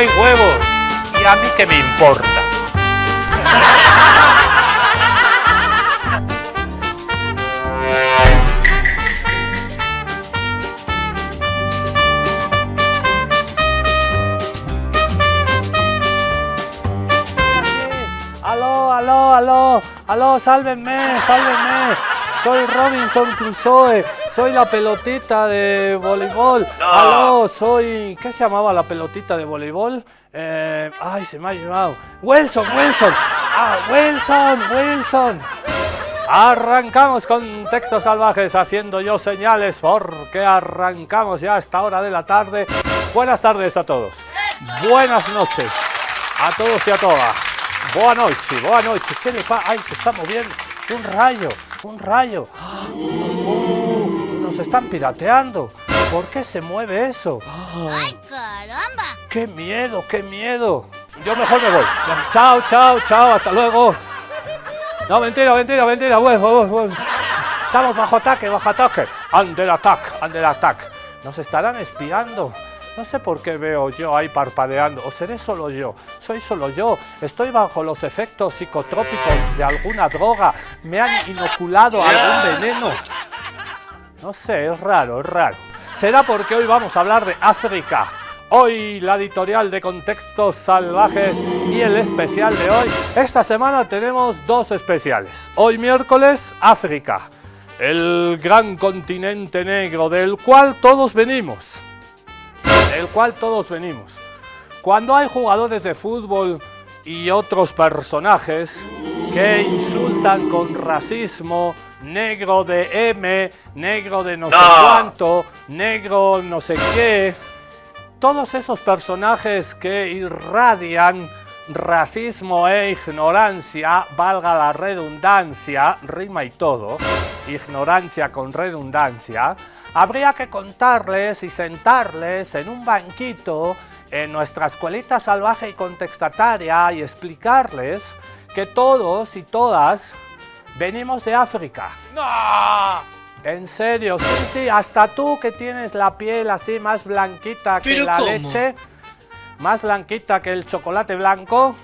hay huevos. ¿Y a mí qué me importa? Aló, sálvenme. Soy Robinson Crusoe, soy la pelotita de voleibol. No. Aló, soy... ¿Qué se llamaba la pelotita de voleibol? Ay, se me ha llevado. Wilson. Wilson. Arrancamos con Textos Salvajes, haciendo yo señales porque arrancamos ya a esta hora de la tarde. Buenas tardes a todos. Buenas noches a todos y a todas. Buenas noches. ¿Qué le pasa? Ay, se está moviendo. Un rayo. Nos están pirateando. ¿Por qué se mueve eso? ¡Ay, caramba! ¡Qué miedo! Yo mejor me voy. Chao, hasta luego. No, mentira. Bueno. Estamos bajo ataque. Under attack. Nos estarán espiando. No sé por qué veo yo ahí parpadeando, o seré solo yo, soy solo yo, estoy bajo los efectos psicotrópicos de alguna droga, me han inoculado algún veneno. No sé, es raro. Será porque hoy vamos a hablar de África. Hoy la editorial de Contextos Salvajes y el especial de hoy. Esta semana tenemos dos especiales. Hoy miércoles, África, el gran continente negro del cual todos venimos. Cuando hay jugadores de fútbol y otros personajes que insultan con racismo, negro de M, negro de no sé cuánto, negro no sé qué, todos esos personajes que irradian racismo e ignorancia, valga la redundancia, rima y todo, ignorancia con redundancia, habría que contarles y sentarles en un banquito en nuestra escuelita salvaje y contestataria y explicarles que todos y todas venimos de África. ¡No! En serio, sí, hasta tú que tienes la piel así más blanquita que la leche, más blanquita que el chocolate blanco,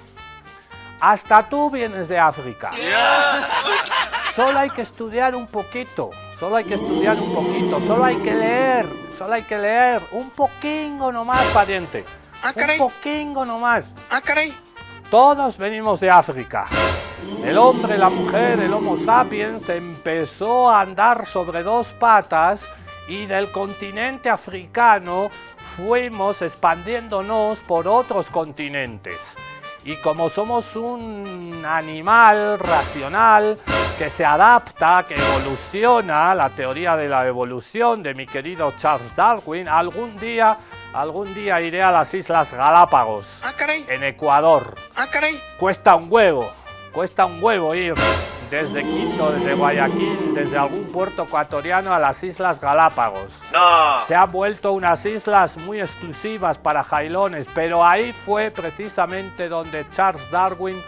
hasta tú vienes de África. Solo hay que estudiar un poquito, solo hay que leer, un poquingo nomás, pariente. Un poquingo nomás. Todos venimos de África. El hombre, la mujer, el Homo sapiens empezó a andar sobre dos patas y del continente africano fuimos expandiéndonos por otros continentes. Y como somos un animal racional que se adapta, que evoluciona, la teoría de la evolución de mi querido Charles Darwin, algún día iré a las Islas Galápagos, en Ecuador. Cuesta un huevo ir desde Quito, desde Guayaquil, desde algún puerto ecuatoriano a las Islas Galápagos. No. Se han vuelto unas islas muy exclusivas para jailones, pero ahí fue precisamente donde Charles Darwin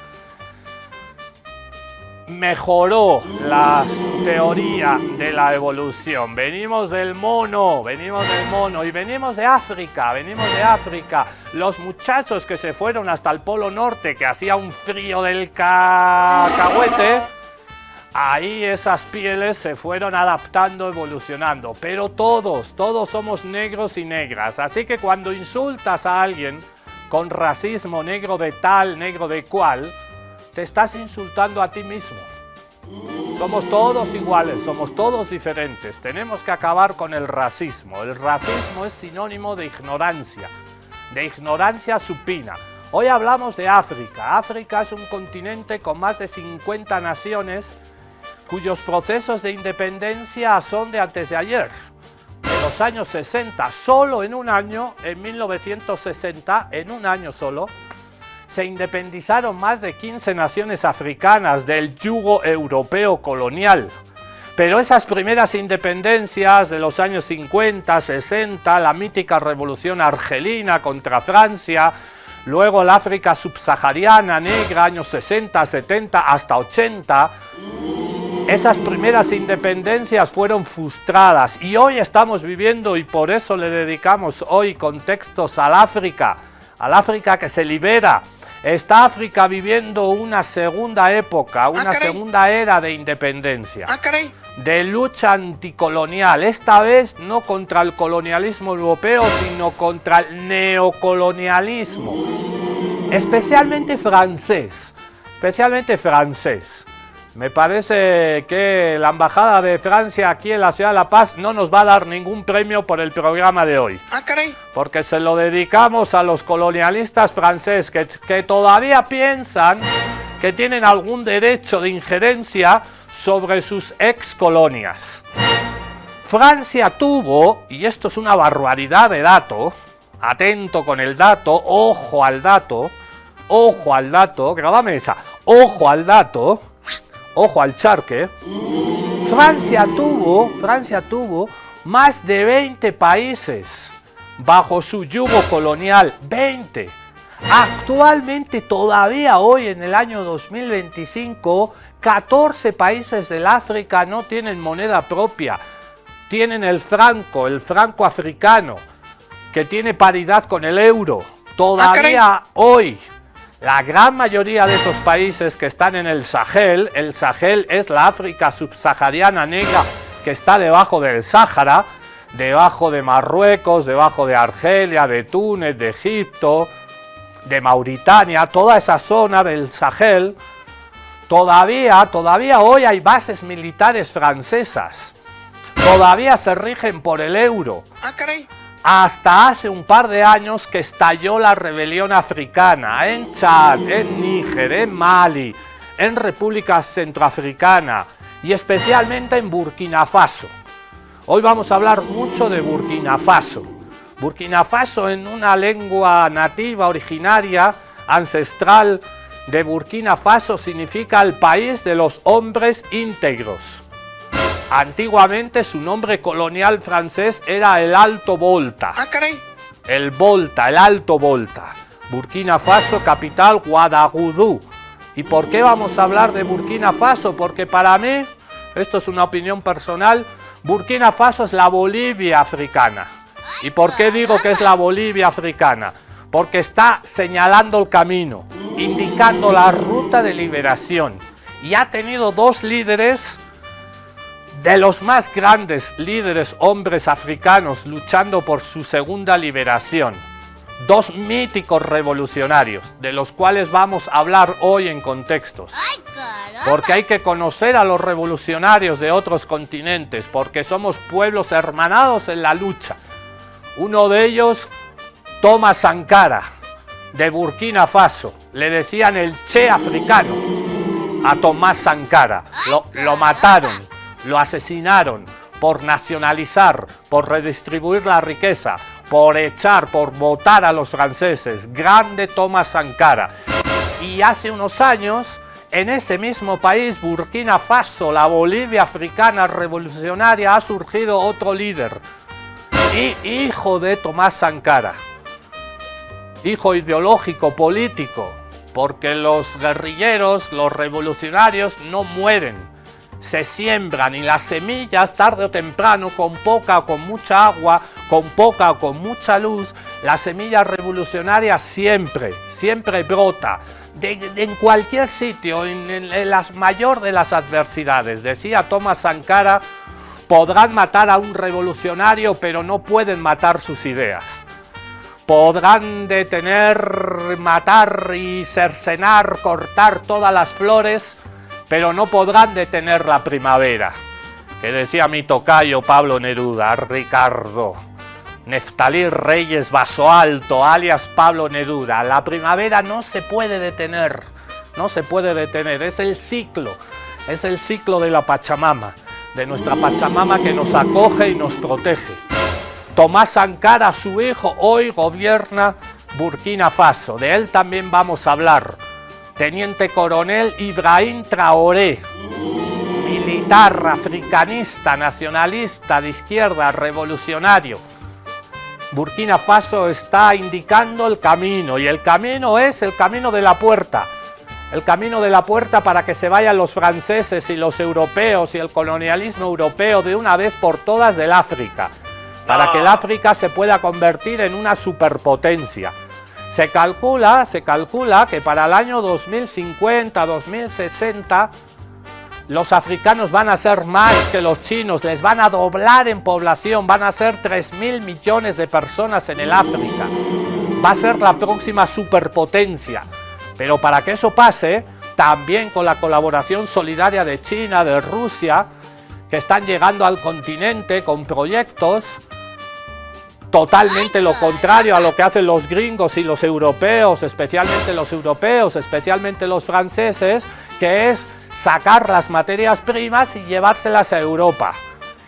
mejoró la teoría de la evolución. Venimos del mono y venimos de África. Los muchachos que se fueron hasta el Polo Norte, que hacía un frío del cacahuete, ahí esas pieles se fueron adaptando, evolucionando. Pero todos somos negros y negras. Así que cuando insultas a alguien con racismo, negro de tal, negro de cual, te estás insultando a ti mismo. Somos todos iguales, somos todos diferentes. Tenemos que acabar con el racismo. El racismo es sinónimo de ignorancia supina. Hoy hablamos de África. África es un continente con más de 50 naciones cuyos procesos de independencia son de antes de ayer, de los años 60. Solo en un año, en 1960, en un año solo, se independizaron más de 15 naciones africanas del yugo europeo colonial. Pero esas primeras independencias de los años 50, 60, la mítica revolución argelina contra Francia, luego la África subsahariana negra, años 60, 70, hasta 80, esas primeras independencias fueron frustradas y hoy estamos viviendo, y por eso le dedicamos hoy Contextos al África, al África que se libera. Está África viviendo una segunda época, una segunda era de independencia, de lucha anticolonial, esta vez no contra el colonialismo europeo, sino contra el neocolonialismo, especialmente francés. Me parece que la Embajada de Francia aquí en la ciudad de La Paz no nos va a dar ningún premio por el programa de hoy. Porque se lo dedicamos a los colonialistas franceses que todavía piensan que tienen algún derecho de injerencia sobre sus ex colonias. Francia tuvo, y esto es una barbaridad de dato, atento con el dato, ojo al dato, grabame esa, ojo al dato, ojo al charque. Francia tuvo más de 20 países bajo su yugo colonial, 20. Actualmente, todavía hoy en el año 2025, 14 países del África no tienen moneda propia. Tienen el franco africano, que tiene paridad con el euro. Todavía hoy, la gran mayoría de esos países que están en el Sahel es la África subsahariana negra que está debajo del Sáhara, debajo de Marruecos, debajo de Argelia, de Túnez, de Egipto, de Mauritania, toda esa zona del Sahel. Todavía hoy hay bases militares francesas, todavía se rigen por el euro. Hasta hace un par de años que estalló la rebelión africana en Chad, en Níger, en Mali, en República Centroafricana y especialmente en Burkina Faso. Hoy vamos a hablar mucho de Burkina Faso. Burkina Faso, en una lengua nativa, originaria, ancestral de Burkina Faso, significa el país de los hombres íntegros. Antiguamente su nombre colonial francés era el Alto Volta. El Alto Volta. Burkina Faso, capital Ouagadougou. ¿Y por qué vamos a hablar de Burkina Faso? Porque para mí, esto es una opinión personal, Burkina Faso es la Bolivia africana. ¿Y por qué digo que es la Bolivia africana? Porque está señalando el camino, indicando la ruta de liberación. Y ha tenido dos líderes, de los más grandes líderes hombres africanos luchando por su segunda liberación. Dos míticos revolucionarios, de los cuales vamos a hablar hoy en contextos. Porque hay que conocer a los revolucionarios de otros continentes, porque somos pueblos hermanados en la lucha. Uno de ellos, Thomas Sankara, de Burkina Faso. Le decían el Che africano a Thomas Sankara. Lo mataron. Lo asesinaron por nacionalizar, por redistribuir la riqueza, por votar a los franceses. Grande Thomas Sankara. Y hace unos años, en ese mismo país, Burkina Faso, la Bolivia africana revolucionaria, ha surgido otro líder. Hijo de Thomas Sankara. Hijo ideológico, político. Porque los guerrilleros, los revolucionarios, no mueren. Se siembran y las semillas, tarde o temprano, con poca o con mucha agua, con poca o con mucha luz, la semilla revolucionaria siempre brota. En cualquier sitio, en la mayor de las adversidades. Decía Thomas Sankara, podrán matar a un revolucionario, pero no pueden matar sus ideas. Podrán detener, matar y cercenar, cortar todas las flores, pero no podrán detener la primavera, que decía mi tocayo Pablo Neruda, Ricardo Neftalí Reyes Basoalto, alias Pablo Neruda. La primavera no se puede detener, es el ciclo de la Pachamama, de nuestra Pachamama que nos acoge y nos protege. Thomas Sankara, su hijo, hoy gobierna Burkina Faso, de él también vamos a hablar. Teniente Coronel Ibrahim Traoré, militar, africanista, nacionalista, de izquierda, revolucionario. Burkina Faso está indicando el camino, y el camino es el camino de la puerta. El camino de la puerta para que se vayan los franceses y los europeos y el colonialismo europeo de una vez por todas del África. Para que el África se pueda convertir en una superpotencia. Se calcula que para el año 2050, 2060, los africanos van a ser más que los chinos, les van a doblar en población, van a ser 3.000 millones de personas en el África. Va a ser la próxima superpotencia. Pero para que eso pase, también con la colaboración solidaria de China, de Rusia, que están llegando al continente con proyectos totalmente lo contrario a lo que hacen los gringos y los europeos, especialmente los franceses, que es sacar las materias primas y llevárselas a Europa.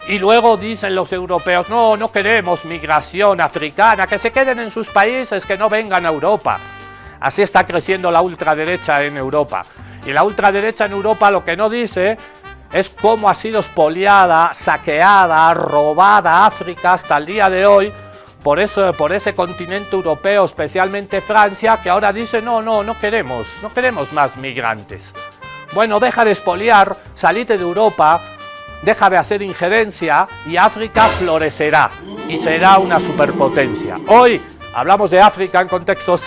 Y luego dicen los europeos, no, no queremos migración africana, que se queden en sus países, que no vengan a Europa. Así está creciendo la ultraderecha en Europa. Y la ultraderecha en Europa lo que no dice es cómo ha sido expoliada, saqueada, robada África hasta el día de hoy, por ese continente europeo, especialmente Francia, que ahora dice, no queremos más migrantes. Bueno, deja de expoliar, salite de Europa, deja de hacer injerencia y África florecerá y será una superpotencia. Hoy hablamos de África en contextos.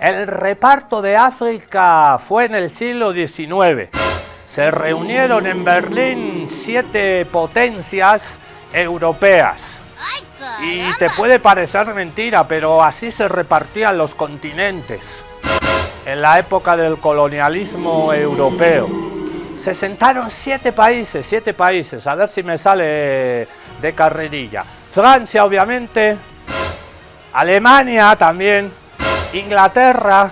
El reparto de África fue en el siglo XIX. Se reunieron en Berlín 7 potencias europeas. Y te puede parecer mentira, pero así se repartían los continentes en la época del colonialismo europeo. Se sentaron 7 países, a ver si me sale de carrerilla. Francia, obviamente, Alemania también, Inglaterra,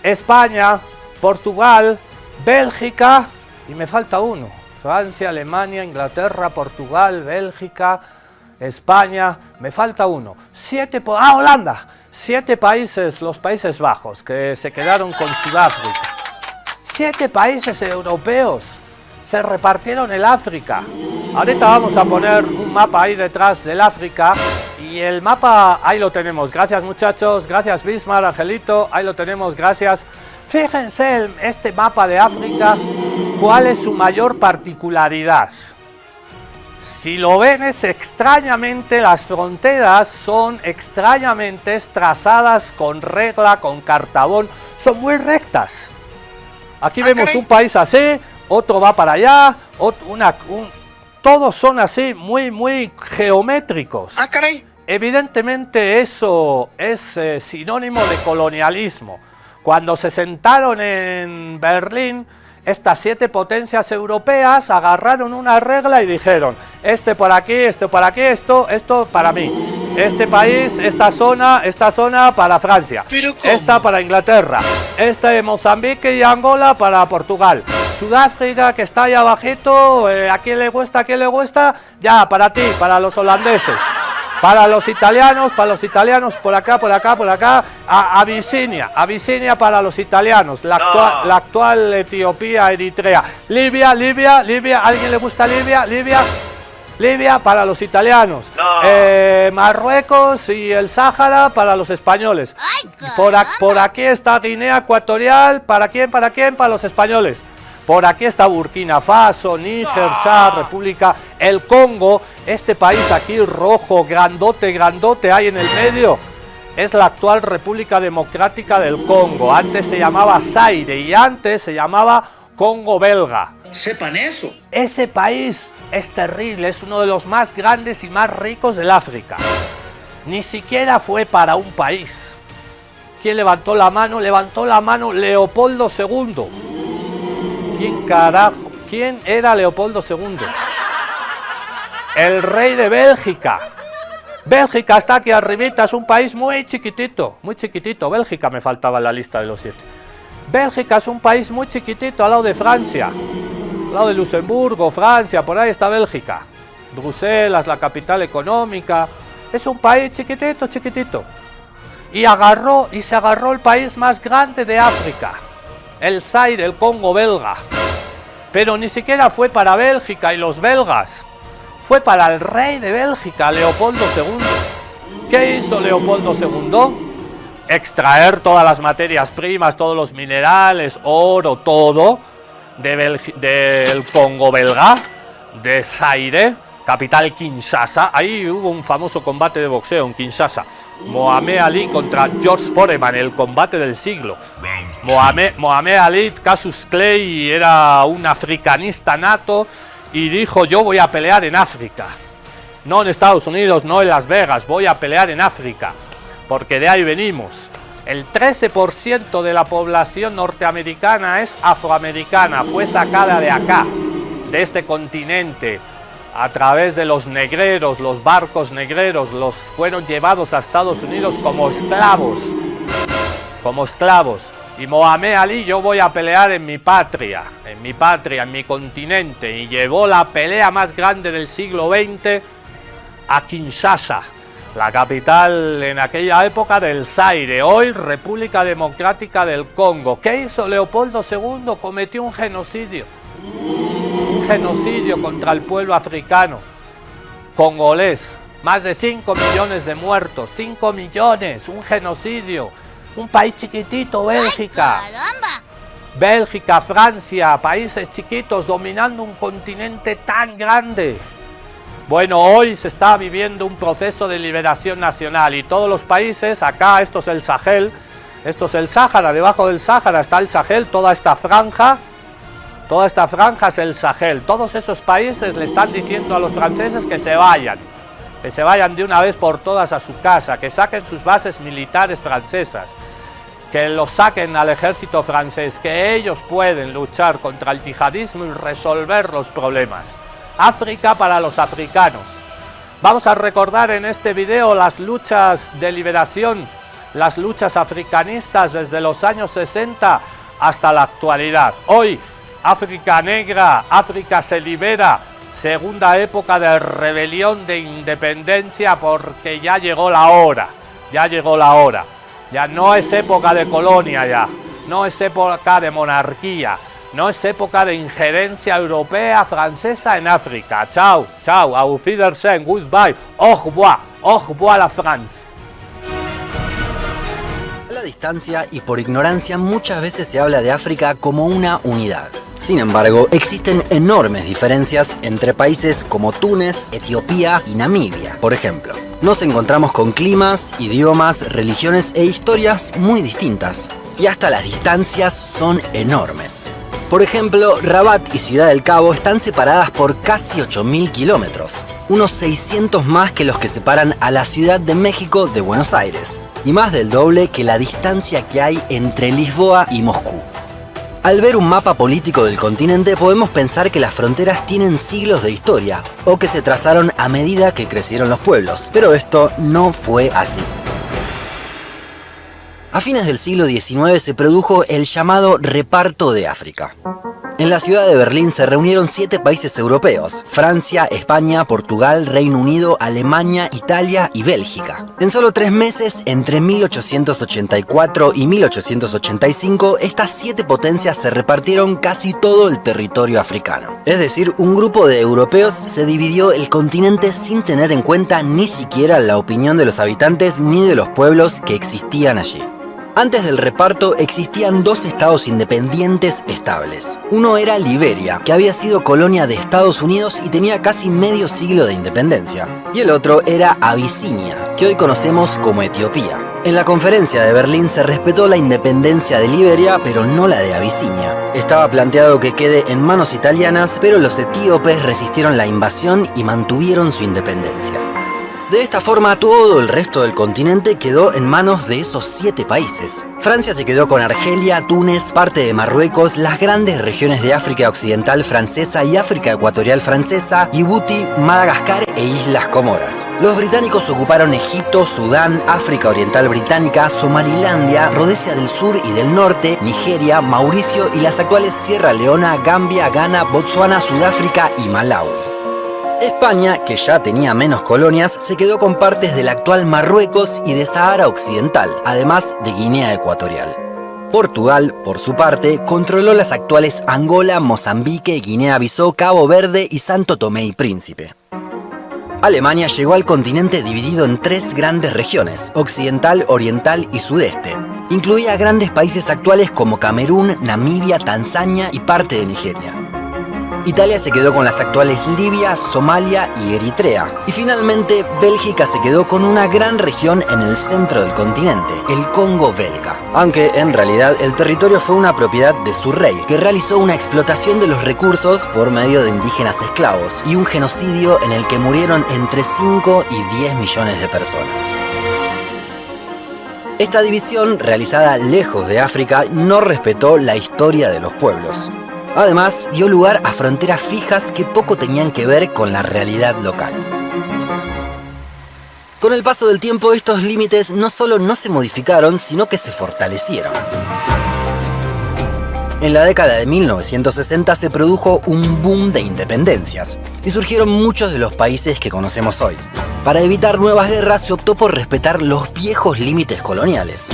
España, Portugal, Bélgica, y me falta uno. Francia, Alemania, Inglaterra, Portugal, Bélgica, España, me falta uno. Holanda. 7 países, los Países Bajos, que se quedaron con Sudáfrica. 7 países europeos se repartieron el África. Ahorita vamos a poner un mapa ahí detrás del África. Y el mapa, ahí lo tenemos. Gracias, muchachos. Gracias, Bismarck, Angelito. Ahí lo tenemos, gracias. Fíjense este mapa de África, cuál es su mayor particularidad. Si lo ven, es extrañamente, las fronteras son extrañamente trazadas con regla, con cartabón. Son muy rectas. Aquí vemos un país así, otro va para allá, todos son así, muy geométricos. Evidentemente eso es sinónimo de colonialismo. Cuando se sentaron en Berlín, estas 7 potencias europeas agarraron una regla y dijeron, este por aquí, esto para mí. Este país, esta zona para Francia. Esta para Inglaterra. Mozambique y Angola para Portugal. Sudáfrica, que está ahí abajito, ¿a quién le gusta? Ya, para ti, para los holandeses. Para los italianos, por acá, Abisinia para los italianos, la actual Etiopía, Eritrea. Libia, ¿alguien le gusta Libia para los italianos. Marruecos y el Sáhara para los españoles. Por aquí está Guinea Ecuatorial, ¿para quién? Para los españoles. Por aquí está Burkina Faso, Níger, Chad, República, el Congo, este país aquí rojo, grandote ahí en el medio, es la actual República Democrática del Congo. Antes se llamaba Zaire y antes se llamaba Congo Belga. Sepan eso. Ese país es terrible, es uno de los más grandes y más ricos del África. Ni siquiera fue para un país. ¿Quién levantó la mano? Levantó la mano Leopoldo II. ¿Quién era Leopoldo II? El rey de Bélgica. Bélgica está aquí arribita, es un país muy chiquitito. Bélgica me faltaba en la lista de los 7. Bélgica es un país muy chiquitito al lado de Francia. Al lado de Luxemburgo, Francia, por ahí está Bélgica. Bruselas, la capital económica. Es un país chiquitito, chiquitito. Y se agarró el país más grande de África, el Zaire, el Congo belga. Pero ni siquiera fue para Bélgica y los belgas. Fue para el rey de Bélgica, Leopoldo II. ¿Qué hizo Leopoldo II? Extraer todas las materias primas, todos los minerales, oro, todo, del Congo belga, de Zaire, capital Kinshasa. Ahí hubo un famoso combate de boxeo en Kinshasa. Mohamed Ali contra George Foreman, el combate del siglo. Mohamed Ali, Cassius Clay, era un africanista nato y dijo: yo voy a pelear en África. No en Estados Unidos, no en Las Vegas, voy a pelear en África. Porque de ahí venimos. El 13% de la población norteamericana es afroamericana, fue sacada de acá, de este continente, a través de los negreros, los barcos negreros, los fueron llevados a Estados Unidos como esclavos. Y Mohamed Ali: yo voy a pelear en mi patria, en mi continente, y llevó la pelea más grande del siglo XX a Kinshasa, la capital en aquella época del Zaire, hoy República Democrática del Congo. ¿Qué hizo Leopoldo II? Cometió un genocidio contra el pueblo africano, congolés. Más de 5 millones de muertos, 5 millones, un genocidio. Un país chiquitito, Bélgica. ¡Ay, caramba! Bélgica, Francia, países chiquitos dominando un continente tan grande. Bueno, hoy se está viviendo un proceso de liberación nacional y todos los países, acá esto es el Sahel, esto es el Sáhara, debajo del Sáhara está el Sahel, toda esta franja es el Sahel. Todos esos países le están diciendo a los franceses que se vayan de una vez por todas a su casa, que saquen sus bases militares francesas, que los saquen al ejército francés, que ellos pueden luchar contra el yihadismo y resolver los problemas. África para los africanos. Vamos a recordar en este video las luchas de liberación, las luchas africanistas desde los años 60 hasta la actualidad. Hoy, África negra, África se libera, segunda época de rebelión, de independencia, porque ya llegó la hora, ya no es época de colonia, ya no es época de monarquía, no es época de injerencia europea, francesa en África. Chao, auf Wiedersehen, goodbye, au revoir la France. A la distancia y por ignorancia muchas veces se habla de África como una unidad. Sin embargo, existen enormes diferencias entre países como Túnez, Etiopía y Namibia, por ejemplo. Nos encontramos con climas, idiomas, religiones e historias muy distintas. Y hasta las distancias son enormes. Por ejemplo, Rabat y Ciudad del Cabo están separadas por casi 8.000 kilómetros, unos 600 más que los que separan a la Ciudad de México de Buenos Aires, y más del doble que la distancia que hay entre Lisboa y Moscú. Al ver un mapa político del continente podemos pensar que las fronteras tienen siglos de historia, o que se trazaron a medida que crecieron los pueblos, pero esto no fue así. A fines del siglo XIX se produjo el llamado Reparto de África. En la ciudad de Berlín se reunieron 7 países europeos: Francia, España, Portugal, Reino Unido, Alemania, Italia y Bélgica. En solo 3 meses, entre 1884 y 1885, estas 7 potencias se repartieron casi todo el territorio africano. Es decir, un grupo de europeos se dividió el continente sin tener en cuenta ni siquiera la opinión de los habitantes ni de los pueblos que existían allí. Antes del reparto existían 2 estados independientes estables. Uno era Liberia, que había sido colonia de Estados Unidos y tenía casi medio siglo de independencia. Y el otro era Abisinia, que hoy conocemos como Etiopía. En la conferencia de Berlín se respetó la independencia de Liberia, pero no la de Abisinia. Estaba planteado que quede en manos italianas, pero los etíopes resistieron la invasión y mantuvieron su independencia. De esta forma, todo el resto del continente quedó en manos de esos 7 países. Francia se quedó con Argelia, Túnez, parte de Marruecos, las grandes regiones de África Occidental francesa y África Ecuatorial francesa, Djibouti, Madagascar e Islas Comoras. Los británicos ocuparon Egipto, Sudán, África Oriental Británica, Somalilandia, Rodesia del Sur y del Norte, Nigeria, Mauricio y las actuales Sierra Leona, Gambia, Ghana, Botsuana, Sudáfrica y Malaui. España, que ya tenía menos colonias, se quedó con partes del actual Marruecos y de Sahara Occidental, además de Guinea Ecuatorial. Portugal, por su parte, controló las actuales Angola, Mozambique, Guinea-Bissau, Cabo Verde y Santo Tomé y Príncipe. Alemania llegó al continente dividido en 3 grandes regiones, occidental, oriental y sudeste. Incluía grandes países actuales como Camerún, Namibia, Tanzania y parte de Nigeria. Italia se quedó con las actuales Libia, Somalia y Eritrea. Y finalmente, Bélgica se quedó con una gran región en el centro del continente, el Congo belga. Aunque en realidad el territorio fue una propiedad de su rey, que realizó una explotación de los recursos por medio de indígenas esclavos y un genocidio en el que murieron entre 5 y 10 millones de personas. Esta división, realizada lejos de África, no respetó la historia de los pueblos. Además, dio lugar a fronteras fijas que poco tenían que ver con la realidad local. Con el paso del tiempo, estos límites no solo no se modificaron, sino que se fortalecieron. En la década de 1960 se produjo un boom de independencias y surgieron muchos de los países que conocemos hoy. Para evitar nuevas guerras se optó por respetar los viejos límites coloniales.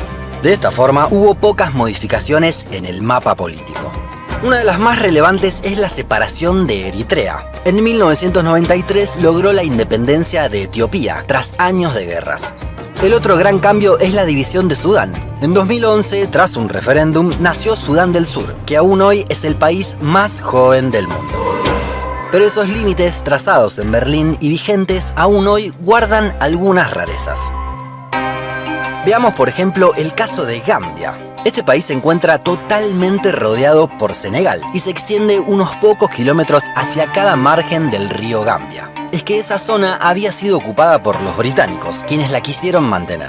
De esta forma, hubo pocas modificaciones en el mapa político. Una de las más relevantes es la separación de Eritrea. En 1993 logró la independencia de Etiopía, tras años de guerras. El otro gran cambio es la división de Sudán. En 2011, tras un referéndum, nació Sudán del Sur, que aún hoy es el país más joven del mundo. Pero esos límites trazados en Berlín y vigentes aún hoy guardan algunas rarezas. Veamos por ejemplo el caso de Gambia. Este país se encuentra totalmente rodeado por Senegal y se extiende unos pocos kilómetros hacia cada margen del río Gambia. Es que esa zona había sido ocupada por los británicos, quienes la quisieron mantener.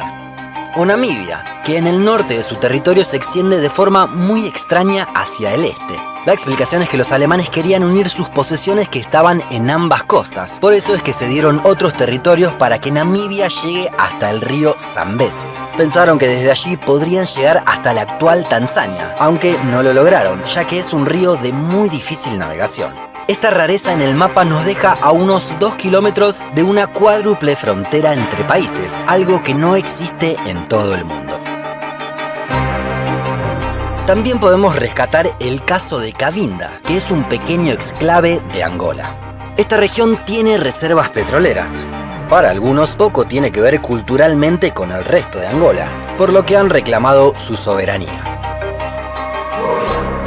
O Namibia, que en el norte de su territorio se extiende de forma muy extraña hacia el este. La explicación es que los alemanes querían unir sus posesiones que estaban en ambas costas. Por eso es que se dieron otros territorios para que Namibia llegue hasta el río Zambeze. Pensaron que desde allí podrían llegar hasta la actual Tanzania, aunque no lo lograron, ya que es un río de muy difícil navegación. Esta rareza en el mapa nos deja a unos 2 kilómetros de una cuádruple frontera entre países, algo que no existe en todo el mundo. También podemos rescatar el caso de Cabinda, que es un pequeño exclave de Angola. Esta región tiene reservas petroleras. Para algunos poco tiene que ver culturalmente con el resto de Angola, por lo que han reclamado su soberanía.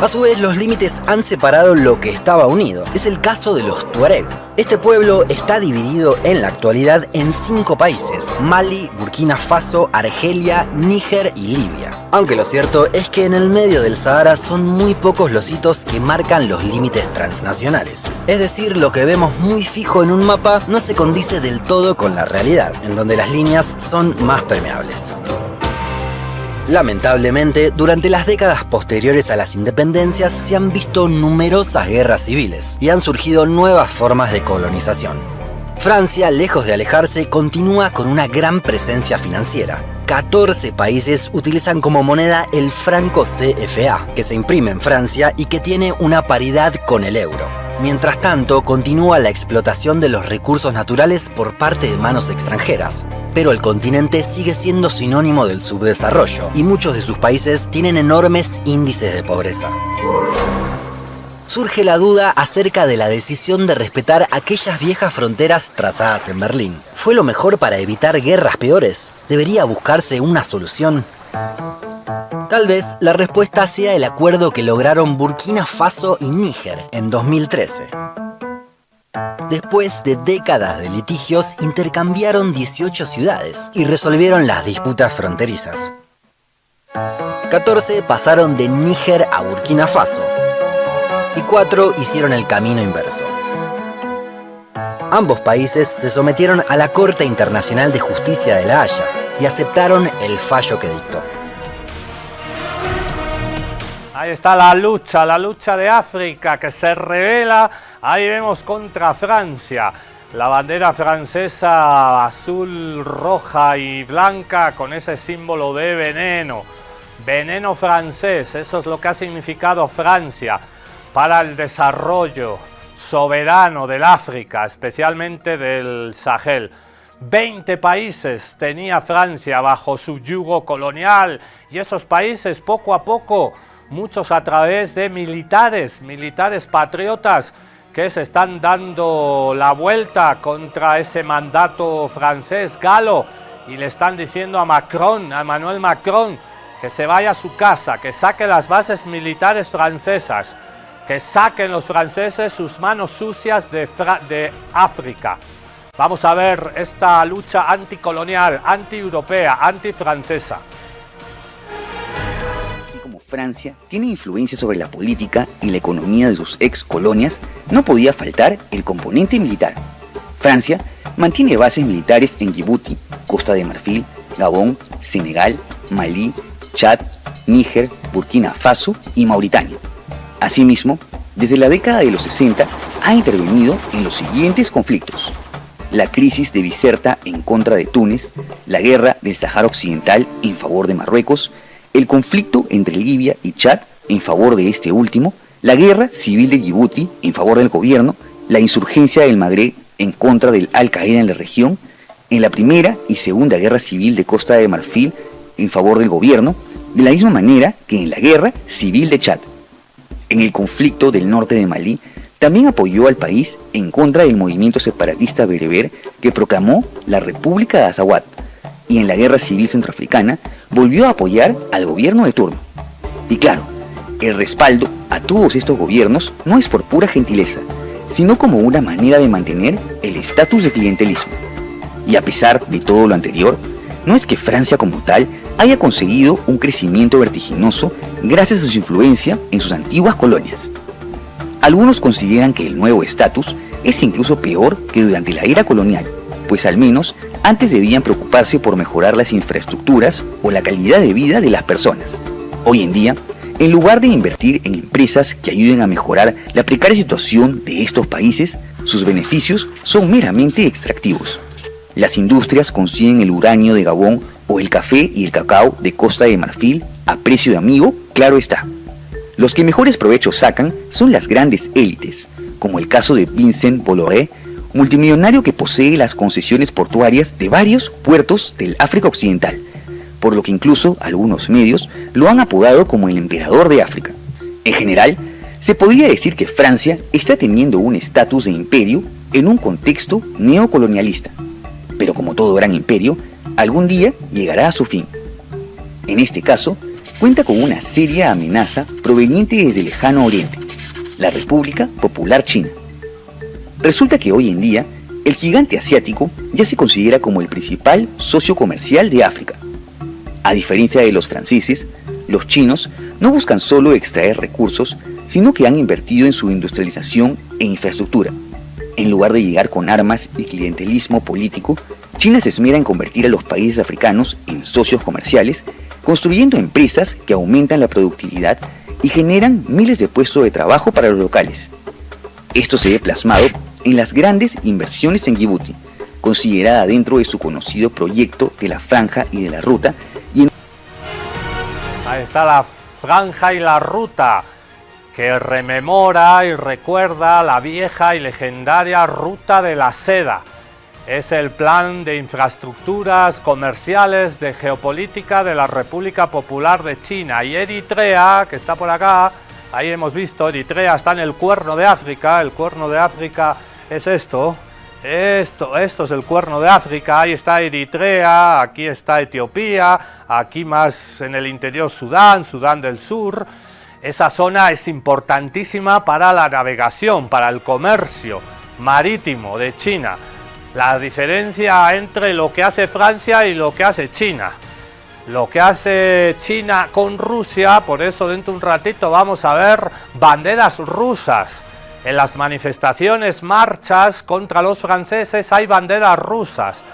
A su vez, los límites han separado lo que estaba unido. Es el caso de los Tuareg. Este pueblo está dividido en la actualidad en 5 países: Mali, Burkina Faso, Argelia, Níger y Libia. Aunque lo cierto es que en el medio del Sahara son muy pocos los hitos que marcan los límites transnacionales. Es decir, lo que vemos muy fijo en un mapa no se condice del todo con la realidad, en donde las líneas son más permeables. Lamentablemente, durante las décadas posteriores a las independencias se han visto numerosas guerras civiles y han surgido nuevas formas de colonización. Francia, lejos de alejarse, continúa con una gran presencia financiera. 14 países utilizan como moneda el franco CFA, que se imprime en Francia y que tiene una paridad con el euro. Mientras tanto, continúa la explotación de los recursos naturales por parte de manos extranjeras. Pero el continente sigue siendo sinónimo del subdesarrollo y muchos de sus países tienen enormes índices de pobreza. Surge la duda acerca de la decisión de respetar aquellas viejas fronteras trazadas en Berlín. ¿Fue lo mejor para evitar guerras peores? ¿Debería buscarse una solución? Tal vez la respuesta sea el acuerdo que lograron Burkina Faso y Níger en 2013. Después de décadas de litigios, intercambiaron 18 ciudades y resolvieron las disputas fronterizas. 14 pasaron de Níger a Burkina Faso y 4 hicieron el camino inverso. Ambos países se sometieron a la Corte Internacional de Justicia de La Haya y aceptaron el fallo que dictó. Ahí está la lucha de África que se revela. Ahí vemos contra Francia. La bandera francesa azul, roja y blanca con ese símbolo de veneno. Veneno francés, eso es lo que ha significado Francia para el desarrollo soberano del África, especialmente del Sahel. 20 países tenía Francia bajo su yugo colonial, y esos países poco a poco, muchos a través de militares patriotas que se están dando la vuelta contra ese mandato francés galo, y le están diciendo a Macron, a Emmanuel Macron, que se vaya a su casa, que saque las bases militares francesas, que saquen los franceses sus manos sucias de África. Vamos a ver esta lucha anticolonial, anti-europea, anti-francesa. Así como Francia tiene influencia sobre la política y la economía de sus ex colonias, no podía faltar el componente militar. Francia mantiene bases militares en Djibouti, Costa de Marfil, Gabón, Senegal, Malí, Chad, Níger, Burkina Faso y Mauritania. Asimismo, desde la década de los 60 ha intervenido en los siguientes conflictos: la crisis de Biserta en contra de Túnez, la guerra del Sáhara Occidental en favor de Marruecos, el conflicto entre Libia y Chad en favor de este último, la guerra civil de Djibouti en favor del gobierno, la insurgencia del Magreb en contra del Al-Qaeda en la región, en la primera y segunda guerra civil de Costa de Marfil en favor del gobierno, de la misma manera que en la guerra civil de Chad. En el conflicto del norte de Malí, también apoyó al país en contra del movimiento separatista bereber que proclamó la República de Azawad, y en la guerra civil centroafricana volvió a apoyar al gobierno de turno. Y claro, el respaldo a todos estos gobiernos no es por pura gentileza, sino como una manera de mantener el estatus de clientelismo. Y a pesar de todo lo anterior, no es que Francia como tal haya conseguido un crecimiento vertiginoso gracias a su influencia en sus antiguas colonias. Algunos consideran que el nuevo estatus es incluso peor que durante la era colonial, pues al menos antes debían preocuparse por mejorar las infraestructuras o la calidad de vida de las personas. Hoy en día, en lugar de invertir en empresas que ayuden a mejorar la precaria situación de estos países, sus beneficios son meramente extractivos. Las industrias consiguen el uranio de Gabón o el café y el cacao de Costa de Marfil a precio de amigo, claro está. Los que mejores provechos sacan son las grandes élites, como el caso de Vincent Bolloré, multimillonario que posee las concesiones portuarias de varios puertos del África Occidental, por lo que incluso algunos medios lo han apodado como el emperador de África. En general, se podría decir que Francia está teniendo un estatus de imperio en un contexto neocolonialista, pero como todo gran imperio, algún día llegará a su fin. En este caso, cuenta con una seria amenaza proveniente desde el lejano oriente, la República Popular China. Resulta que hoy en día, el gigante asiático ya se considera como el principal socio comercial de África. A diferencia de los franceses, los chinos no buscan solo extraer recursos, sino que han invertido en su industrialización e infraestructura. En lugar de llegar con armas y clientelismo político, China se esmera en convertir a los países africanos en socios comerciales, construyendo empresas que aumentan la productividad y generan miles de puestos de trabajo para los locales. Esto se ve plasmado en las grandes inversiones en Djibouti, considerada dentro de su conocido proyecto de la Franja y de la Ruta. Ahí está la Franja y la Ruta, que rememora y recuerda la vieja y legendaria Ruta de la Seda. Es el plan de infraestructuras comerciales de geopolítica de la República Popular de China. Y Eritrea, que está por acá, ahí hemos visto, Eritrea está en el Cuerno de África. El Cuerno de África es esto es el Cuerno de África. Ahí está Eritrea, aquí está Etiopía, aquí más en el interior Sudán del Sur. Esa zona es importantísima para la navegación, para el comercio marítimo de China. La diferencia entre lo que hace Francia y lo que hace China. Lo que hace China con Rusia, por eso dentro de un ratito vamos a ver banderas rusas. En las manifestaciones, marchas contra los franceses hay banderas rusas.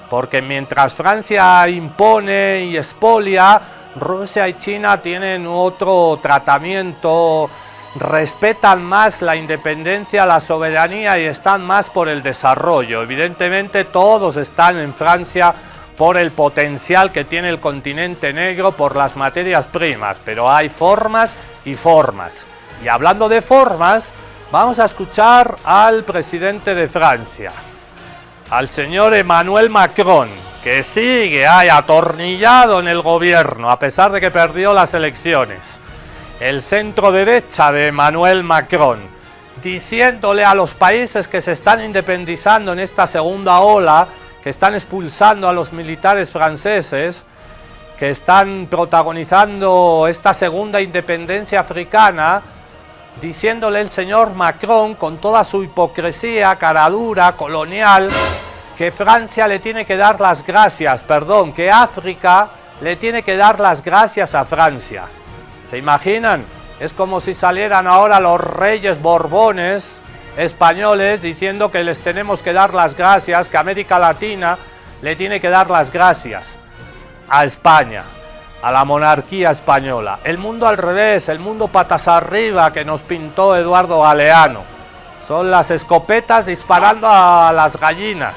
Porque mientras Francia impone y expolia, Rusia y China tienen otro tratamiento, respetan más la independencia, la soberanía y están más por el desarrollo. Evidentemente todos están en Francia por el potencial que tiene el continente negro, por las materias primas, pero hay formas y formas. Y hablando de formas, Vamos a escuchar al presidente de Francia, al señor Emmanuel Macron, que sigue ahí atornillado en el gobierno, a pesar de que perdió las elecciones. El centro derecha de Emmanuel Macron, diciéndole a los países que se están independizando en esta segunda ola, que están expulsando a los militares franceses, que están protagonizando esta segunda independencia africana, diciéndole el señor Macron, con toda su hipocresía, caradura, colonial, que Francia le tiene que dar las gracias, que África le tiene que dar las gracias a Francia. ¿Se imaginan? Es como si salieran ahora los reyes borbones españoles diciendo que les tenemos que dar las gracias, que América Latina le tiene que dar las gracias a España, a la monarquía española. El mundo al revés, el mundo patas arriba que nos pintó Eduardo Galeano. Son las escopetas disparando a las gallinas.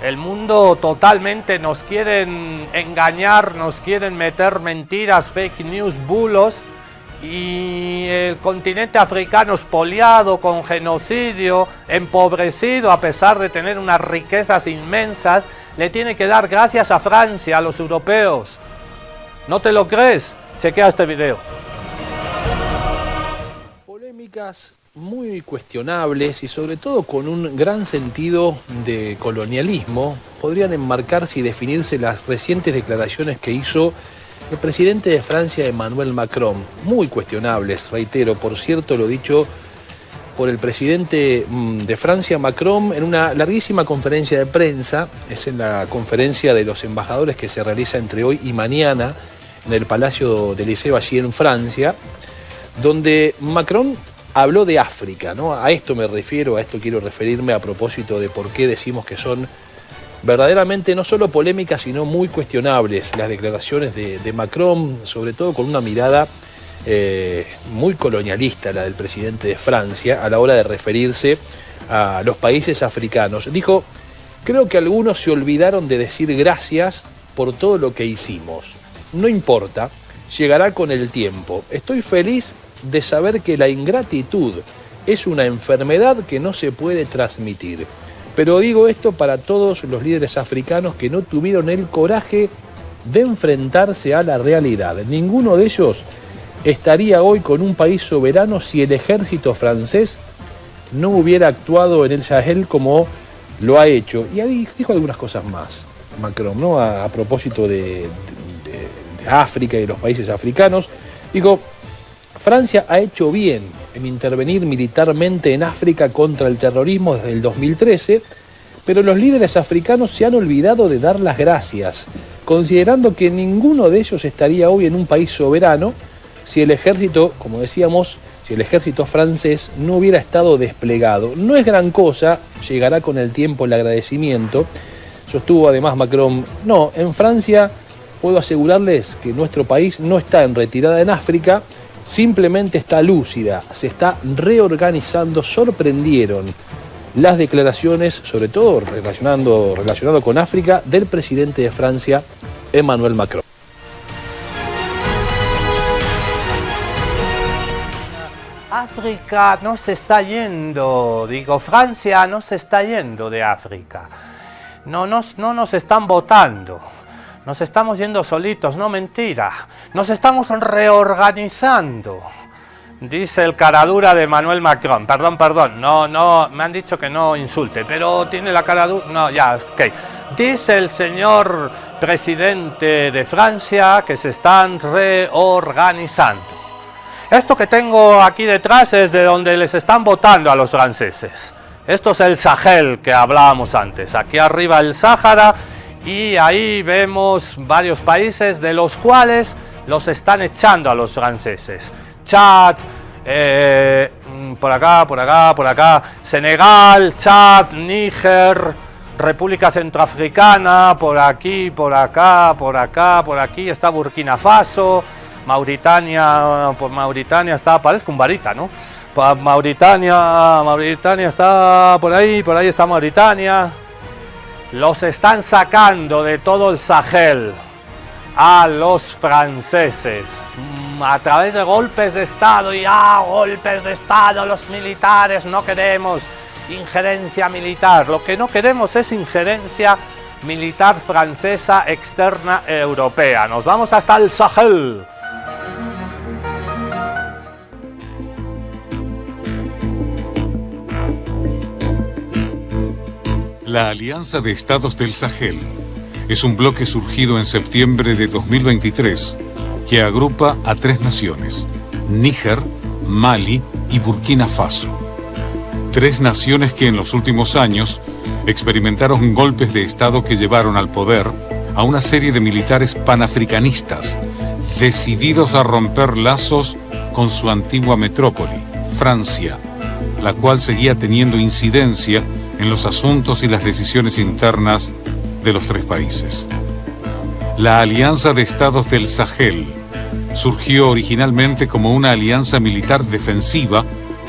El mundo totalmente nos quieren engañar, nos quieren meter mentiras, fake news, bulos, y el continente africano expoliado, con genocidio, empobrecido, a pesar de tener unas riquezas inmensas, le tiene que dar gracias a Francia, a los europeos. ¿No te lo crees? Chequea este video. Polémicas muy cuestionables y sobre todo con un gran sentido de colonialismo podrían enmarcarse y definirse las recientes declaraciones que hizo el presidente de Francia, Emmanuel Macron. Muy cuestionables, reitero, por cierto, lo dicho por el presidente de Francia, Macron, en una larguísima conferencia de prensa. Es en la conferencia de los embajadores que se realiza entre hoy y mañana en el Palacio del Liceo, allí en Francia, donde Macron habló de África, ¿no? A esto me refiero, a esto quiero referirme a propósito de por qué decimos que son verdaderamente no solo polémicas, sino muy cuestionables las declaraciones de Macron, sobre todo con una mirada muy colonialista, la del presidente de Francia, a la hora de referirse a los países africanos. Dijo: creo que algunos se olvidaron de decir gracias por todo lo que hicimos. No importa, llegará con el tiempo. Estoy feliz de saber que la ingratitud es una enfermedad que no se puede transmitir. Pero digo esto para todos los líderes africanos que no tuvieron el coraje de enfrentarse a la realidad. Ninguno de ellos estaría hoy con un país soberano si el ejército francés no hubiera actuado en el Sahel como lo ha hecho. Y ahí dijo algunas cosas más Macron, ¿no? A propósito de África y de los países africanos. Digo: Francia ha hecho bien en intervenir militarmente en África contra el terrorismo desde el 2013, pero los líderes africanos se han olvidado de dar las gracias, considerando que ninguno de ellos estaría hoy en un país soberano si el ejército, como decíamos, si el ejército francés no hubiera estado desplegado. No es gran cosa, llegará con el tiempo el agradecimiento. Sostuvo además Macron: no, en Francia puedo asegurarles que nuestro país no está en retirada en África, simplemente está lúcida, se está reorganizando. Sorprendieron las declaraciones, sobre todo relacionado con África, del presidente de Francia, Emmanuel Macron. África no se está yendo, Francia no se está yendo de África. No nos están votando. Nos estamos yendo solitos, no, mentira. Nos estamos reorganizando, dice el caradura de Emmanuel Macron. Perdón, no, me han dicho que no insulte, pero tiene la caradura. No, ya, ok. Dice el señor presidente de Francia que se están reorganizando. Esto que tengo aquí detrás es de donde les están votando a los franceses. Esto es el Sahel que hablábamos antes. Aquí arriba el Sáhara. Y ahí vemos varios países de los cuales los están echando a los franceses. Chad, por acá, Senegal, Chad, Níger, República Centroafricana, por aquí está Burkina Faso, Mauritania, por Mauritania está, parezco un varita, ¿no? Mauritania está por ahí está Mauritania. Los están sacando de todo el Sahel a los franceses. a través de golpes de Estado, y golpes de Estado, los militares, no queremos injerencia militar. Lo que no queremos es injerencia militar francesa externa europea. Nos vamos hasta el Sahel. La Alianza de Estados del Sahel es un bloque surgido en septiembre de 2023 que agrupa a 3 naciones: Níger, Mali y Burkina Faso. 3 naciones que en los últimos años experimentaron golpes de Estado que llevaron al poder a una serie de militares panafricanistas decididos a romper lazos con su antigua metrópoli, Francia, la cual seguía teniendo incidencia en los asuntos y las decisiones internas de los 3 países. La Alianza de Estados del Sahel surgió originalmente como una alianza militar defensiva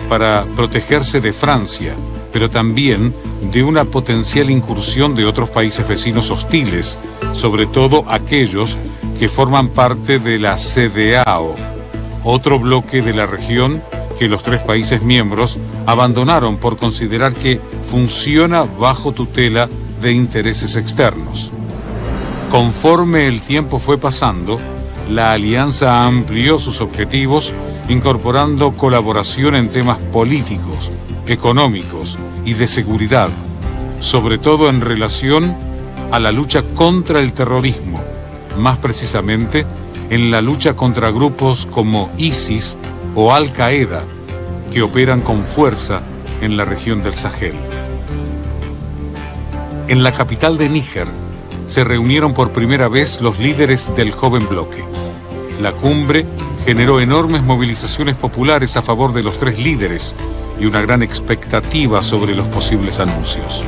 para protegerse de Francia, pero también de una potencial incursión de otros países vecinos hostiles, sobre todo aquellos que forman parte de la CEDEAO, otro bloque de la región que los 3 países miembros abandonaron por considerar que funciona bajo tutela de intereses externos. Conforme el tiempo fue pasando, la alianza amplió sus objetivos, incorporando colaboración en temas políticos, económicos y de seguridad, sobre todo en relación a la lucha contra el terrorismo, más precisamente en la lucha contra grupos como ISIS o Al-Qaeda, que operan con fuerza en la región del Sahel. En la capital de Níger se reunieron por primera vez los líderes del joven bloque. La cumbre generó enormes movilizaciones populares a favor de los 3 líderes y una gran expectativa sobre los posibles anuncios.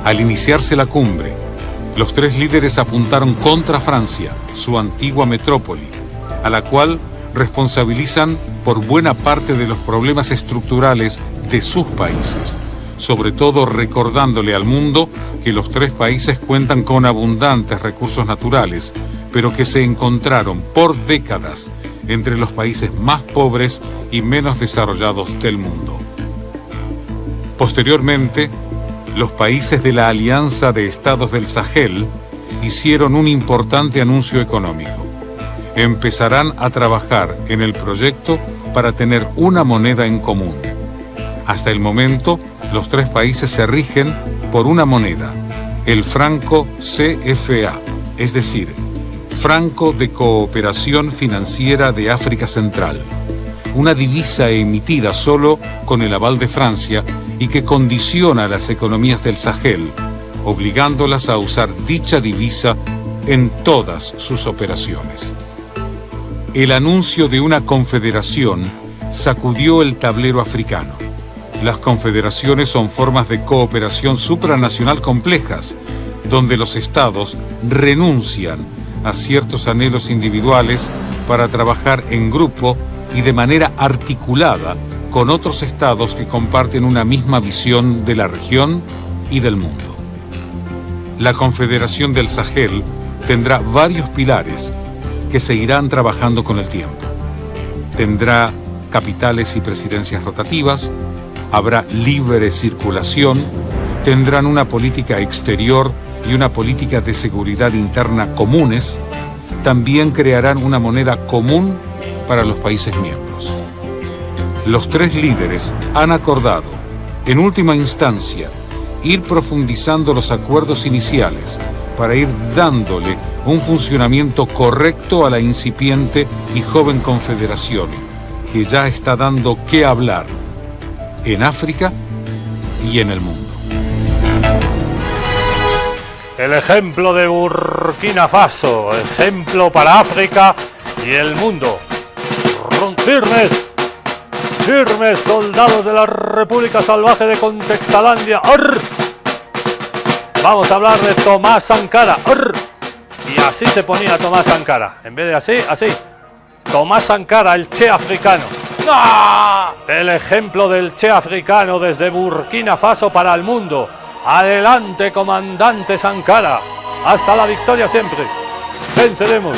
Al iniciarse la cumbre, los 3 líderes apuntaron contra Francia, su antigua metrópoli, a la cual responsabilizan por buena parte de los problemas estructurales de sus países, sobre todo recordándole al mundo que los 3 países cuentan con abundantes recursos naturales, pero que se encontraron por décadas entre los países más pobres y menos desarrollados del mundo. Posteriormente, los países de la Alianza de Estados del Sahel hicieron un importante anuncio económico. Empezarán a trabajar en el proyecto para tener una moneda en común. Hasta el momento, los 3 países se rigen por una moneda, el franco CFA, es decir, Franco de Cooperación Financiera de África Central, una divisa emitida solo con el aval de Francia y que condiciona a las economías del Sahel, obligándolas a usar dicha divisa en todas sus operaciones. El anuncio de una confederación sacudió el tablero africano. Las confederaciones son formas de cooperación supranacional complejas, donde los estados renuncian a ciertos anhelos individuales para trabajar en grupo y de manera articulada con otros estados que comparten una misma visión de la región y del mundo. La Confederación del Sahel tendrá varios pilares que se irán trabajando con el tiempo. Tendrá capitales y presidencias rotativas, habrá libre circulación, tendrán una política exterior y una política de seguridad interna comunes, también crearán una moneda común para los países miembros. Los 3 líderes han acordado, en última instancia, ir profundizando los acuerdos iniciales para ir dándole un funcionamiento correcto a la incipiente y joven confederación, que ya está dando qué hablar en África y en el mundo. El ejemplo de Burkina Faso, ejemplo para África y el mundo. Firmes, firmes soldados de la República Salvaje de Contextalandia. ¡Arr! Vamos a hablar de Tomás Sankara. ¡Arr! Y así se ponía Tomás Sankara. En vez de así, así. Tomás Sankara, el Che africano. ¡Ah! El ejemplo del Che africano desde Burkina Faso para el mundo. Adelante, comandante Sankara. Hasta la victoria siempre. Venceremos.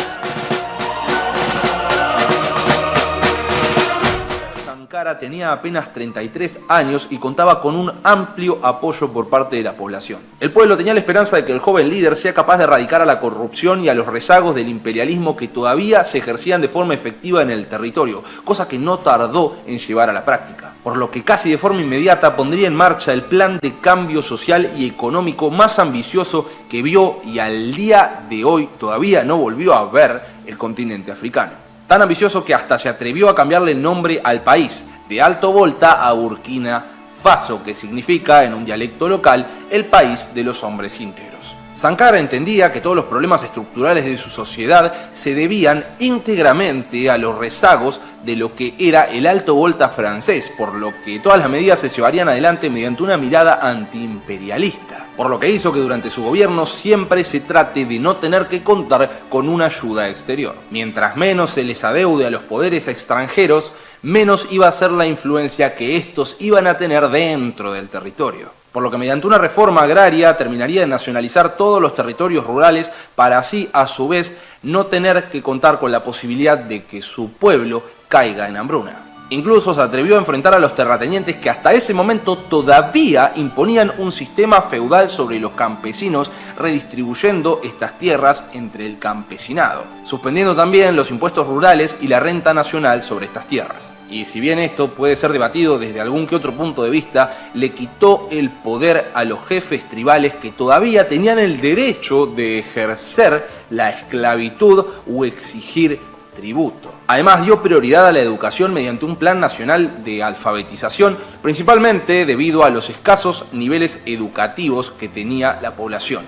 Sankara tenía apenas 33 años y contaba con un amplio apoyo por parte de la población. El pueblo tenía la esperanza de que el joven líder sea capaz de erradicar a la corrupción y a los rezagos del imperialismo que todavía se ejercían de forma efectiva en el territorio, cosa que no tardó en llevar a la práctica. Por lo que casi de forma inmediata pondría en marcha el plan de cambio social y económico más ambicioso que vio y al día de hoy todavía no volvió a ver el continente africano. Tan ambicioso que hasta se atrevió a cambiarle el nombre al país, de Alto Volta a Burkina Faso, que significa, en un dialecto local, el país de los hombres íntegros. Sankara entendía que todos los problemas estructurales de su sociedad se debían íntegramente a los rezagos de lo que era el Alto Volta francés, por lo que todas las medidas se llevarían adelante mediante una mirada antiimperialista, por lo que hizo que durante su gobierno siempre se trate de no tener que contar con una ayuda exterior. Mientras menos se les adeude a los poderes extranjeros, menos iba a ser la influencia que estos iban a tener dentro del territorio. Por lo que mediante una reforma agraria terminaría de nacionalizar todos los territorios rurales para así, a su vez, no tener que contar con la posibilidad de que su pueblo caiga en hambruna. Incluso se atrevió a enfrentar a los terratenientes que hasta ese momento todavía imponían un sistema feudal sobre los campesinos, redistribuyendo estas tierras entre el campesinado, suspendiendo también los impuestos rurales y la renta nacional sobre estas tierras. Y si bien esto puede ser debatido desde algún que otro punto de vista, le quitó el poder a los jefes tribales que todavía tenían el derecho de ejercer la esclavitud o exigir tributo. Además, dio prioridad a la educación mediante un plan nacional de alfabetización, principalmente debido a los escasos niveles educativos que tenía la población,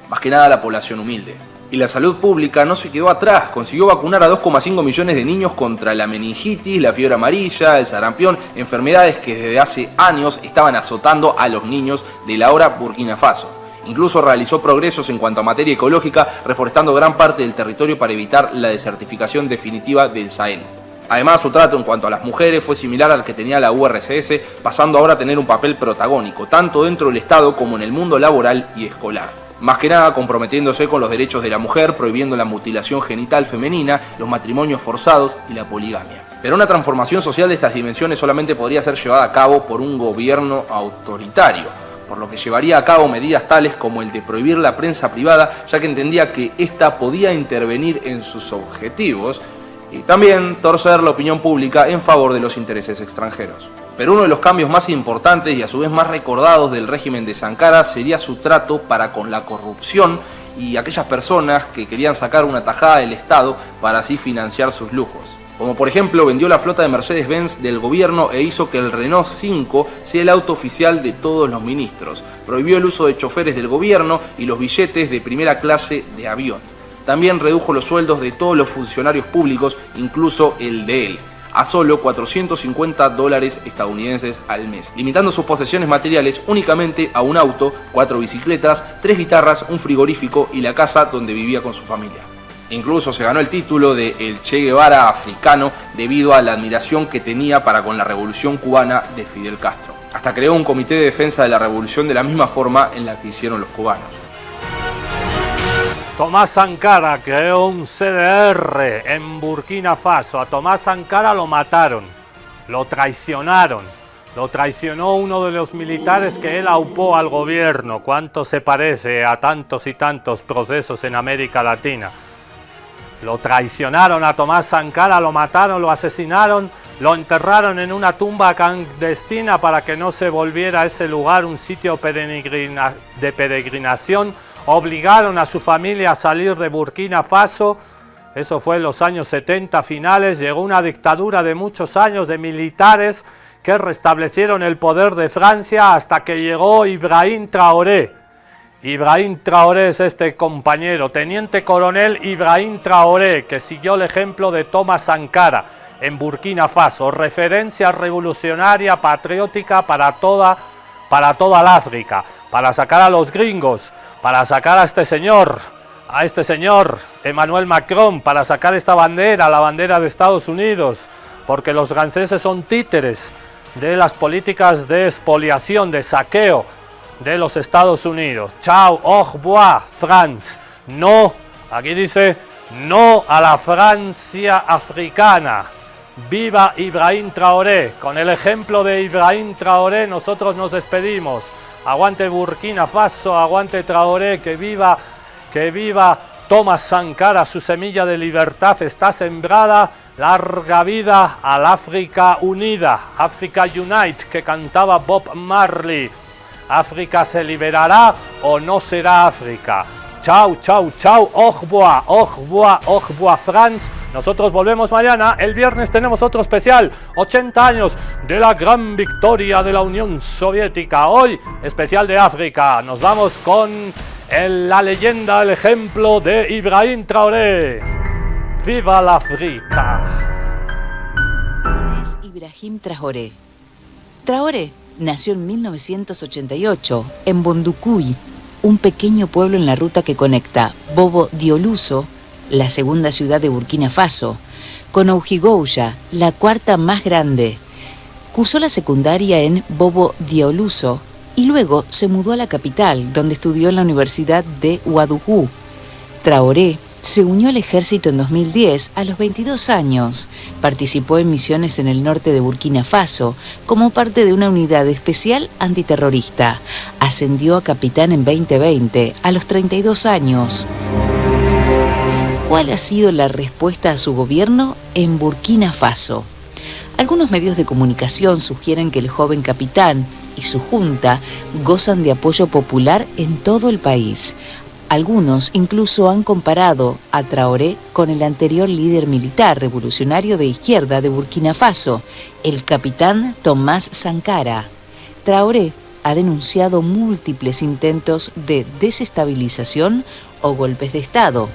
más que nada la población humilde. Y la salud pública no se quedó atrás, consiguió vacunar a 2,5 millones de niños contra la meningitis, la fiebre amarilla, el sarampión, enfermedades que desde hace años estaban azotando a los niños de la ahora Burkina Faso. Incluso realizó progresos en cuanto a materia ecológica, reforestando gran parte del territorio para evitar la desertificación definitiva del Sahel. Además, su trato en cuanto a las mujeres fue similar al que tenía la URSS, pasando ahora a tener un papel protagónico, tanto dentro del Estado como en el mundo laboral y escolar. Más que nada comprometiéndose con los derechos de la mujer, prohibiendo la mutilación genital femenina, los matrimonios forzados y la poligamia. Pero una transformación social de estas dimensiones solamente podría ser llevada a cabo por un gobierno autoritario, por lo que llevaría a cabo medidas tales como el de prohibir la prensa privada, ya que entendía que ésta podía intervenir en sus objetivos, y también torcer la opinión pública en favor de los intereses extranjeros. Pero uno de los cambios más importantes y a su vez más recordados del régimen de Sankara sería su trato para con la corrupción y aquellas personas que querían sacar una tajada del Estado para así financiar sus lujos. Como por ejemplo, vendió la flota de Mercedes-Benz del gobierno e hizo que el Renault 5 sea el auto oficial de todos los ministros. Prohibió el uso de choferes del gobierno y los billetes de primera clase de avión. También redujo los sueldos de todos los funcionarios públicos, incluso el de él, a solo $450 estadounidenses al mes, limitando sus posesiones materiales únicamente a un auto, 4 bicicletas, 3 guitarras, un frigorífico y la casa donde vivía con su familia. Incluso se ganó el título de el Che Guevara africano debido a la admiración que tenía para con la revolución cubana de Fidel Castro. Hasta creó un comité de defensa de la revolución de la misma forma en la que hicieron los cubanos. Tomás Sankara creó un CDR en Burkina Faso. A Tomás Sankara lo mataron, lo traicionaron. Lo traicionó uno de los militares que él aupó al gobierno. ¿Cuánto se parece a tantos y tantos procesos en América Latina? Lo traicionaron a Tomás Sankara, lo mataron, lo asesinaron, lo enterraron en una tumba clandestina para que no se volviera a ese lugar un sitio de peregrinación. Obligaron a su familia a salir de Burkina Faso. Eso fue en los años 70 finales. Llegó una dictadura de muchos años de militares que restablecieron el poder de Francia hasta que llegó Ibrahim Traoré. Ibrahim Traoré es este compañero, teniente coronel Ibrahim Traoré, que siguió el ejemplo de Tomás Sankara en Burkina Faso, referencia revolucionaria, patriótica para toda la África, para sacar a los gringos, para sacar a este señor Emmanuel Macron, para sacar esta bandera, la bandera de Estados Unidos, porque los franceses son títeres de las políticas de expoliación, de saqueo de los Estados Unidos. Chao, au revoir, France. No, aquí dice, no a la Francia africana. Viva Ibrahim Traoré. Con el ejemplo de Ibrahim Traoré nosotros nos despedimos. Aguante Burkina Faso, aguante Traoré, que viva Thomas Sankara, su semilla de libertad está sembrada. Larga vida al África Unida, Africa Unite, que cantaba Bob Marley. África se liberará o no será África. Chau, chau, chau, au revoir, France. Nosotros volvemos mañana. El viernes tenemos otro especial, 80 años de la gran victoria de la Unión Soviética. Hoy, especial de África. Nos vamos con la leyenda, el ejemplo de Ibrahim Traoré. ¡Viva la África! Es Ibrahim Traoré. Traoré nació en 1988 en Bondukuy, un pequeño pueblo en la ruta que conecta Bobo Dioulasso, la segunda ciudad de Burkina Faso, con Ouagoulo, la cuarta más grande. Cursó la secundaria en Bobo Dioulasso y luego se mudó a la capital, donde estudió en la Universidad de Ouagadougou. Traoré se unió al ejército en 2010 a los 22 años. Participó en misiones en el norte de Burkina Faso como parte de una unidad especial antiterrorista. Ascendió a capitán en 2020 a los 32 años. ¿Cuál ha sido la respuesta a su gobierno en Burkina Faso? Algunos medios de comunicación sugieren que el joven capitán y su junta gozan de apoyo popular en todo el país. Algunos incluso han comparado a Traoré con el anterior líder militar revolucionario de izquierda de Burkina Faso, el capitán Thomas Sankara. Traoré ha denunciado múltiples intentos de desestabilización o golpes de Estado.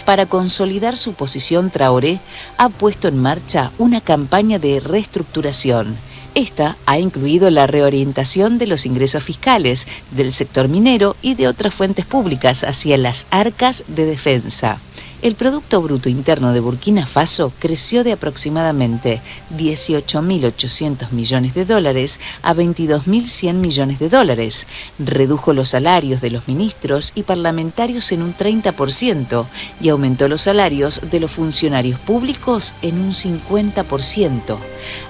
Para consolidar su posición, Traoré ha puesto en marcha una campaña de reestructuración. Esta ha incluido la reorientación de los ingresos fiscales, del sector minero y de otras fuentes públicas hacia las arcas de defensa. El Producto Bruto Interno de Burkina Faso creció de aproximadamente 18.800 millones de dólares a 22.100 millones de dólares. Redujo los salarios de los ministros y parlamentarios en un 30% y aumentó los salarios de los funcionarios públicos en un 50%.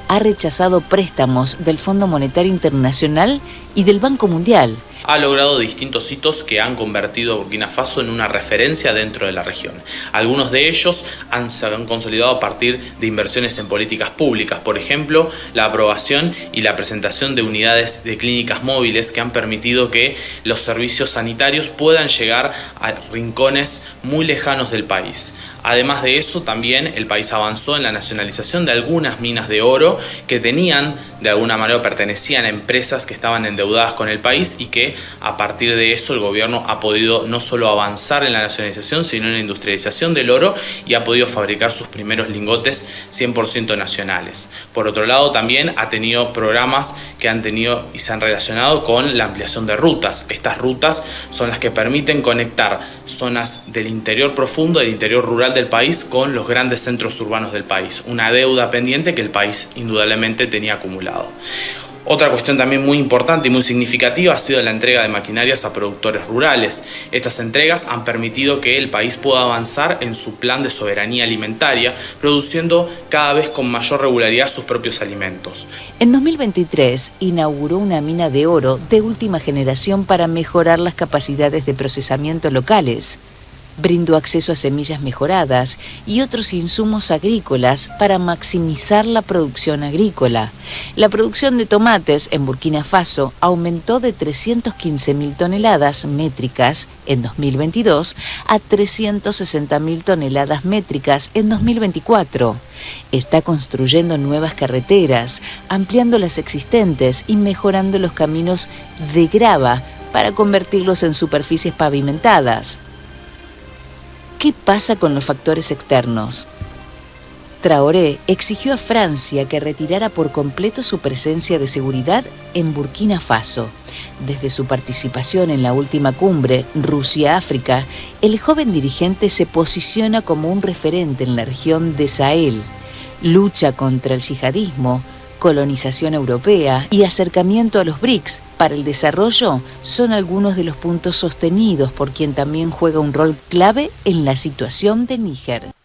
Ha rechazado préstamos del Fondo Monetario Internacional y del Banco Mundial. Ha logrado distintos hitos que han convertido a Burkina Faso en una referencia dentro de la región. Algunos de ellos se han consolidado a partir de inversiones en políticas públicas, por ejemplo, la aprobación y la presentación de unidades de clínicas móviles que han permitido que los servicios sanitarios puedan llegar a rincones muy lejanos del país. Además de eso, también el país avanzó en la nacionalización de algunas minas de oro que de alguna manera pertenecían a empresas que estaban endeudadas con el país y que a partir de eso el gobierno ha podido no solo avanzar en la nacionalización, sino en la industrialización del oro y ha podido fabricar sus primeros lingotes 100% nacionales. Por otro lado, también ha tenido programas que han tenido y se han relacionado con la ampliación de rutas. Estas rutas son las que permiten conectar zonas del interior profundo, del interior rural del país con los grandes centros urbanos del país, una deuda pendiente que el país indudablemente tenía acumulado. Otra cuestión también muy importante y muy significativa ha sido la entrega de maquinarias a productores rurales. Estas entregas han permitido que el país pueda avanzar en su plan de soberanía alimentaria, produciendo cada vez con mayor regularidad sus propios alimentos. En 2023 inauguró una mina de oro de última generación para mejorar las capacidades de procesamiento locales. Brindó acceso a semillas mejoradas y otros insumos agrícolas para maximizar la producción agrícola. La producción de tomates en Burkina Faso aumentó de 315.000 toneladas métricas en 2022 a 360.000 toneladas métricas en 2024. Está construyendo nuevas carreteras, ampliando las existentes y mejorando los caminos de grava para convertirlos en superficies pavimentadas. ¿Qué pasa con los factores externos? Traoré exigió a Francia que retirara por completo su presencia de seguridad en Burkina Faso. Desde su participación en la última cumbre Rusia-África, el joven dirigente se posiciona como un referente en la región de Sahel. Lucha contra el yihadismo, colonización europea y acercamiento a los BRICS para el desarrollo son algunos de los puntos sostenidos por quien también juega un rol clave en la situación de Níger.